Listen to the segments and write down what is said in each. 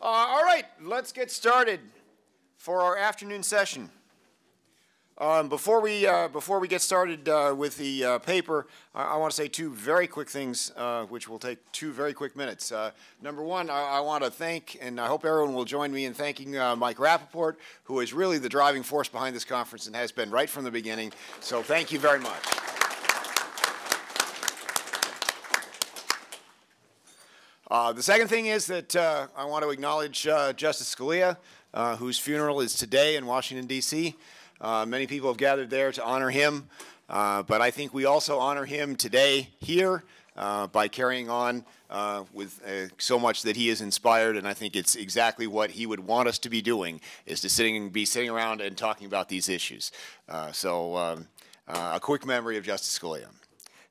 All right, let's get started for our afternoon session. Before we get started with the paper, I want to say two very quick things, which will take 2 very quick minutes. Number one, I want to thank, and I hope everyone will join me in thanking Mike Rappaport, who is really the driving force behind this conference and has been right from the beginning. So thank you very much. The second thing is that I want to acknowledge Justice Scalia, whose funeral is today in Washington, D.C. Many people have gathered there to honor him, but I think we also honor him today here by carrying on with so much that he has inspired, and I think it's exactly what he would want us to be doing, is to be sitting around and talking about these issues. A quick memory of Justice Scalia.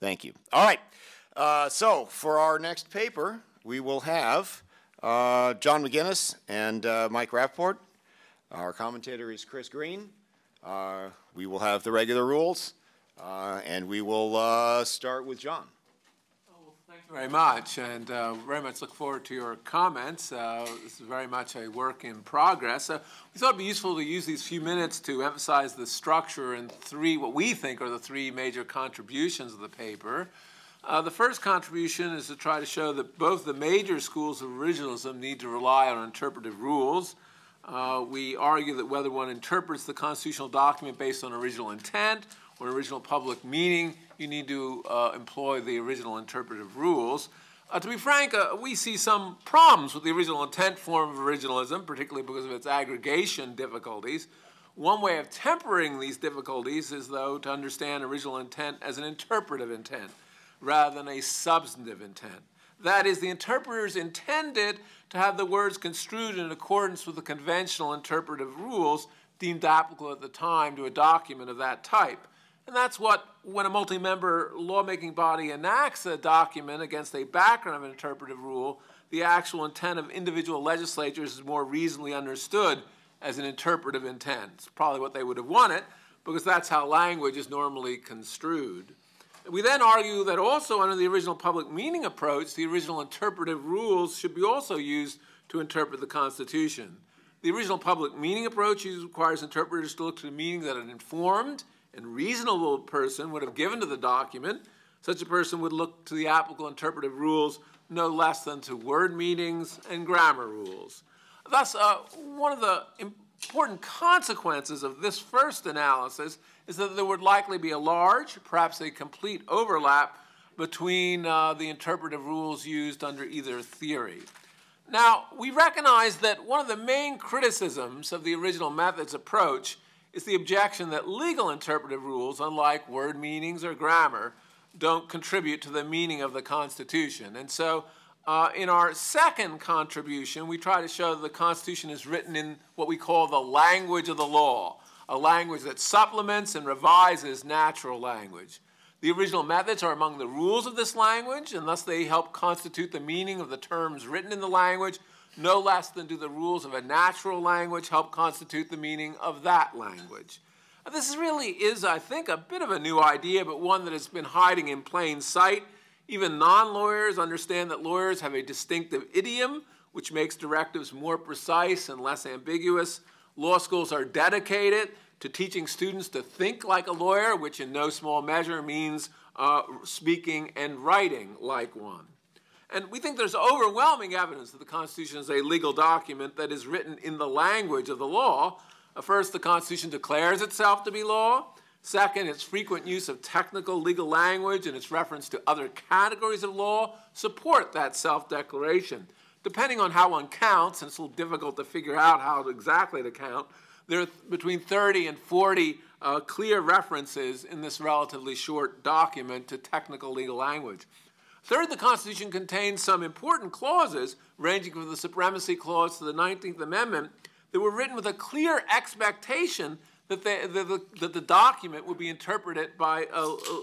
Thank you. All right, so for our next paper, we will have John McGinnis and Mike Rappaport. Our commentator is Chris Green. We will have the regular rules, and we will start with John. Well, thank you very much, and very much look forward to your comments. This is very much a work in progress. We thought it would be useful to use these few minutes to emphasize the structure and what we think are the 3 major contributions of the paper. The first contribution is to try to show that both the major schools of originalism need to rely on interpretive rules. We argue that whether one interprets the constitutional document based on original intent or original public meaning, you need to employ the original interpretive rules. To be frank, we see some problems with the original intent form of originalism, particularly because of its aggregation difficulties. One way of tempering these difficulties is, though, to understand original intent as an interpretive intent rather than a substantive intent. That is, the interpreters intended to have the words construed in accordance with the conventional interpretive rules deemed applicable at the time to a document of that type. And that's what, when a multi-member lawmaking body enacts a document against a background of an interpretive rule, the actual intent of individual legislatures is more reasonably understood as an interpretive intent. It's probably what they would have wanted, because that's how language is normally construed. We then argue that also under the original public meaning approach, the original interpretive rules should be also used to interpret the Constitution. The original public meaning approach requires interpreters to look to the meaning that an informed and reasonable person would have given to the document. Such a person would look to the applicable interpretive rules no less than to word meanings and grammar rules. Thus, one of the important consequences of this first analysis is that there would likely be a large, perhaps a complete overlap between the interpretive rules used under either theory. Now, we recognize that one of the main criticisms of the original methods approach is the objection that legal interpretive rules, unlike word meanings or grammar, don't contribute to the meaning of the Constitution. And so in our second contribution, we try to show that the Constitution is written in what we call the language of the law, a language that supplements and revises natural language. The original methods are among the rules of this language, and thus they help constitute the meaning of the terms written in the language, no less than do the rules of a natural language help constitute the meaning of that language. This really is, I think, a bit of a new idea, but one that has been hiding in plain sight. Even non-lawyers understand that lawyers have a distinctive idiom, which makes directives more precise and less ambiguous. Law schools are dedicated to teaching students to think like a lawyer, which in no small measure means speaking and writing like one. And we think there's overwhelming evidence that the Constitution is a legal document that is written in the language of the law. First, the Constitution declares itself to be law. Second, its frequent use of technical legal language and its reference to other categories of law support that self-declaration. Depending on how one counts, and it's a little difficult to figure out how exactly to count, there are between 30 and 40 clear references in this relatively short document to technical legal language. Third, the Constitution contains some important clauses, ranging from the Supremacy Clause to the 19th Amendment, that were written with a clear expectation that the document would be interpreted by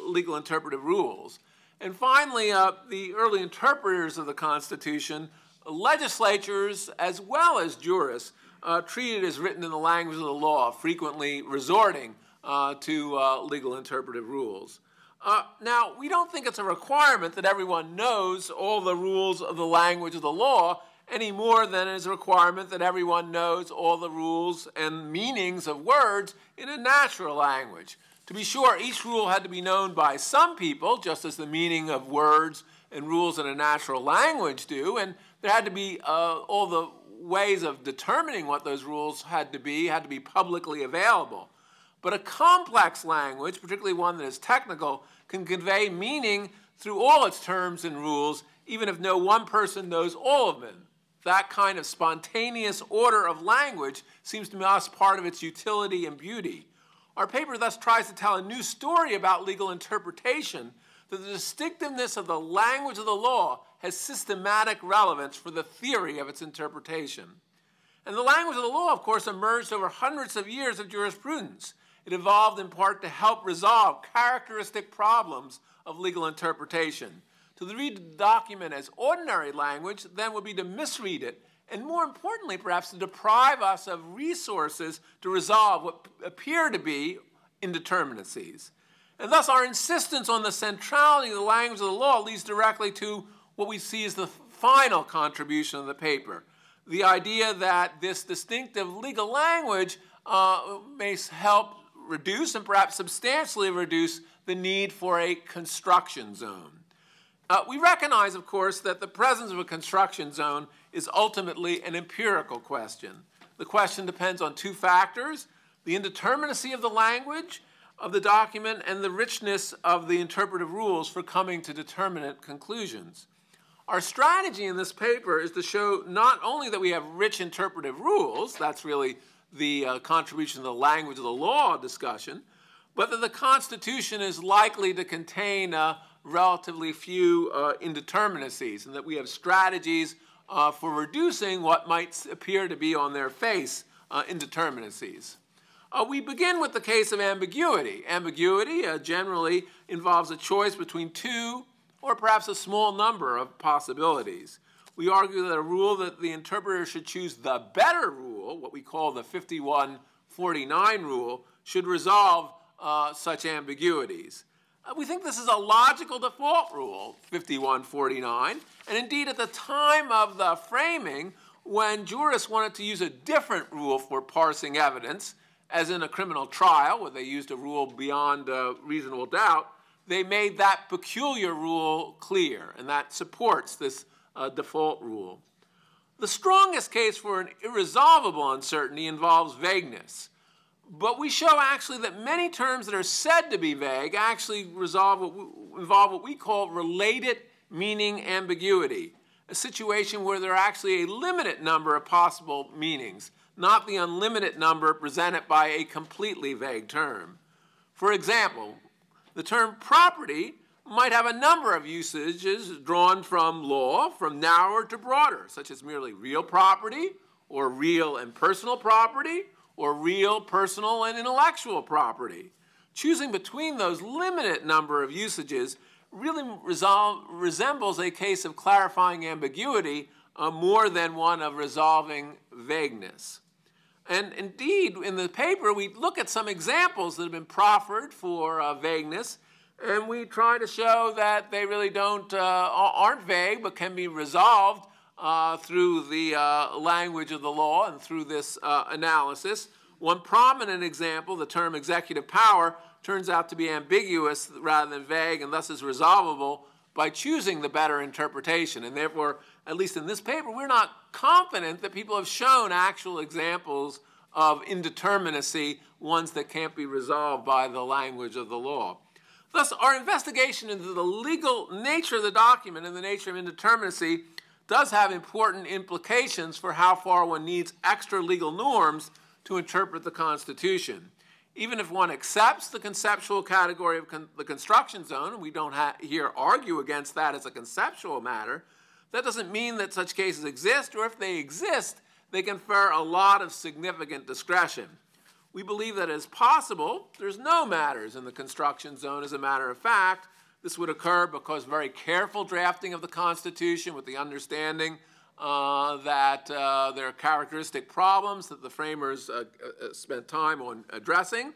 legal interpretive rules. And finally, the early interpreters of the Constitution, legislatures as well as jurists, treated as written in the language of the law, frequently resorting to legal interpretive rules. Now, we don't think it's a requirement that everyone knows all the rules of the language of the law, any more than it is a requirement that everyone knows all the rules and meanings of words in a natural language. To be sure, each rule had to be known by some people, just as the meaning of words and rules in a natural language do, and there had to be all the ways of determining what those rules had to be publicly available. But a complex language, particularly one that is technical, can convey meaning through all its terms and rules, even if no one person knows all of them. That kind of spontaneous order of language seems to us part of its utility and beauty. Our paper thus tries to tell a new story about legal interpretation, that the distinctiveness of the language of the law has systematic relevance for the theory of its interpretation. And the language of the law, of course, emerged over hundreds of years of jurisprudence. It evolved in part to help resolve characteristic problems of legal interpretation. To read the document as ordinary language then would be to misread it, and more importantly, perhaps, to deprive us of resources to resolve what appear to be indeterminacies. And thus our insistence on the centrality of the language of the law leads directly to what we see as the final contribution of the paper, the idea that this distinctive legal language may help reduce and perhaps substantially reduce the need for a construction zone. We recognize, of course, that the presence of a construction zone is ultimately an empirical question. The question depends on two factors: the indeterminacy of the language of the document and the richness of the interpretive rules for coming to determinate conclusions. Our strategy in this paper is to show not only that we have rich interpretive rules, that's really the contribution to the language of the law discussion, but that the Constitution is likely to contain relatively few indeterminacies, and that we have strategies for reducing what might appear to be on their face indeterminacies. We begin with the case of ambiguity. Ambiguity generally involves a choice between two or perhaps a small number of possibilities. We argue that a rule that the interpreter should choose the better rule, what we call the 51-49 rule, should resolve such ambiguities. We think this is a logical default rule, 51-49, and indeed at the time of the framing, when jurists wanted to use a different rule for parsing evidence, as in a criminal trial where they used a rule beyond reasonable doubt, they made that peculiar rule clear, and that supports this default rule. The strongest case for an irresolvable uncertainty involves vagueness. But we show actually that many terms that are said to be vague actually involve what we call related meaning ambiguity, a situation where there are actually a limited number of possible meanings, not the unlimited number presented by a completely vague term. For example, the term property might have a number of usages drawn from law, from narrower to broader, such as merely real property, or real and personal property, or real, personal, and intellectual property. Choosing between those limited number of usages really resembles a case of clarifying ambiguity more than one of resolving vagueness. And indeed, in the paper, we look at some examples that have been proffered for vagueness, and we try to show that they really aren't vague, but can be resolved through the language of the law and through this analysis. One prominent example, the term executive power, turns out to be ambiguous rather than vague, and thus is resolvable by choosing the better interpretation. And therefore, at least in this paper, we're not confident that people have shown actual examples of indeterminacy, ones that can't be resolved by the language of the law. Thus, our investigation into the legal nature of the document and the nature of indeterminacy does have important implications for how far one needs extra legal norms to interpret the Constitution. Even if one accepts the conceptual category of the construction zone, and we don't here argue against that as a conceptual matter, that doesn't mean that such cases exist, or if they exist, they confer a lot of significant discretion. We believe that it is possible there's no matters in the construction zone. As a matter of fact, this would occur because very careful drafting of the Constitution with the understanding that there are characteristic problems that the framers spent time on addressing,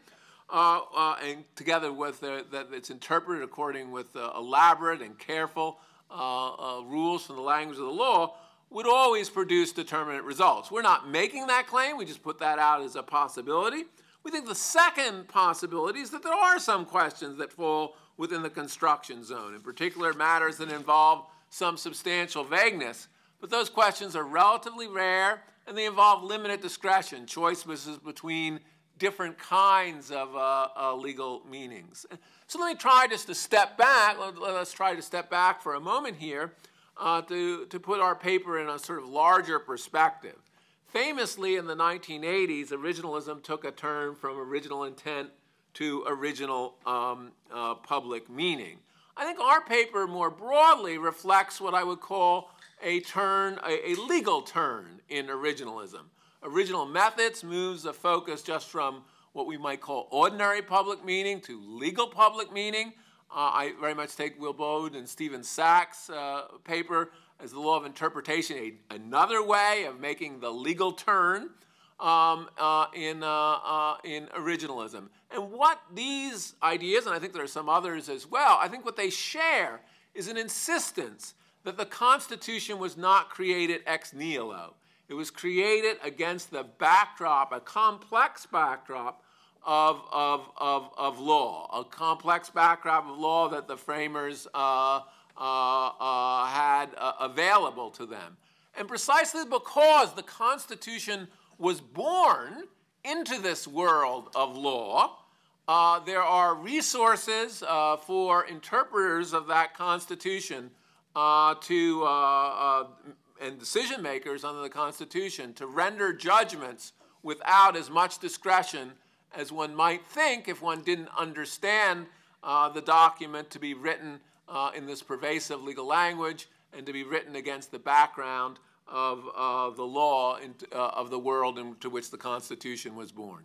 and together with that it's interpreted according with elaborate and careful rules from the language of the law, would always produce determinate results. We're not making that claim. We just put that out as a possibility. We think the second possibility is that there are some questions that fall within the construction zone, in particular matters that involve some substantial vagueness. But those questions are relatively rare, and they involve limited discretion, choices between different kinds of legal meanings. So let me try just to step back. Let's try to step back for a moment here to put our paper in a sort of larger perspective. Famously, in the 1980s, originalism took a turn from original intent to original public meaning. I think our paper more broadly reflects what I would call a legal turn in originalism. Original methods moves the focus just from what we might call ordinary public meaning to legal public meaning. I very much take Will Bode and Stephen Sachs' paper as the law of interpretation, another way of making the legal turn in originalism. And what these ideas, and I think there are some others as well, I think what they share is an insistence that the Constitution was not created ex nihilo. It was created against the backdrop, a complex backdrop of law, a complex backdrop of law that the framers had available to them. And precisely because the Constitution was born into this world of law, there are resources for interpreters of that Constitution and decision makers under the Constitution to render judgments without as much discretion as one might think if one didn't understand the document to be written in this pervasive legal language and to be written against the background of the law of the world into which the Constitution was born.